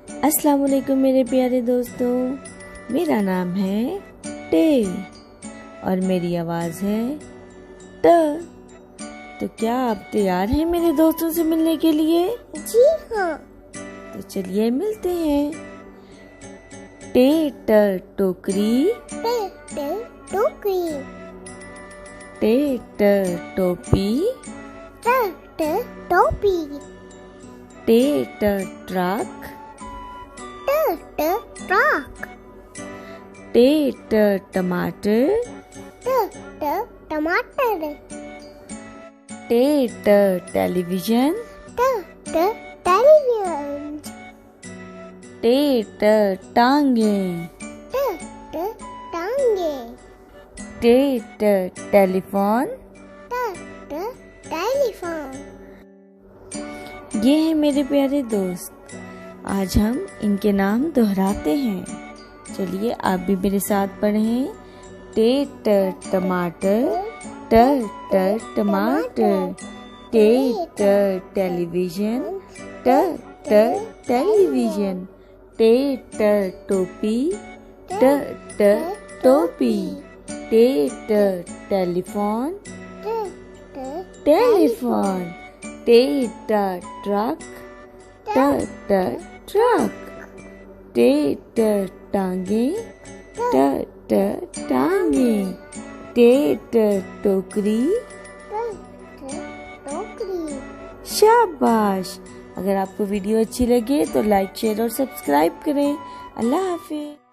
अस्सलाम वालेकुम मेरे प्यारे दोस्तों, मेरा नाम है टे और मेरी आवाज़ है ट। तो क्या आप तैयार हैं मेरे दोस्तों से मिलने के लिए? जी हाँ। तो चलिए मिलते हैं। टे ट टोकरी, टे टे टोकरी, टे ट टोपी, टे टे टोपी, टे ट ट्रक, टे टे ट्रक, टे ट टमाटर, टे टे टमाटर, टे ट टेलीविजन, टे टे टेलीविजन, टे ट टांगे, टे टे टांगे, टे ट टेलीफोन। टे टे टेलीफोन। ये है मेरे प्यारे दोस्त, आज हम इनके नाम दोहराते हैं। चलिए आप भी मेरे साथ पढ़ें। टे ट टमाटर, ट ट टमाटर, टे ट टेलीविजन, ट ट टेलीविजन, टे ट टोपी, ट ट टोपी, टे ट टेलीफोन, टे टे टेलीफोन, टे ट ट्रक, ट ट ट्रक, टे ट टांगे, ट ट टांगे, टे ट टोकरी। टे टे टोकरी। शाबाश। अगर आपको वीडियो अच्छी लगे तो लाइक, शेयर और सब्सक्राइब करें। अल्लाह हाफिज।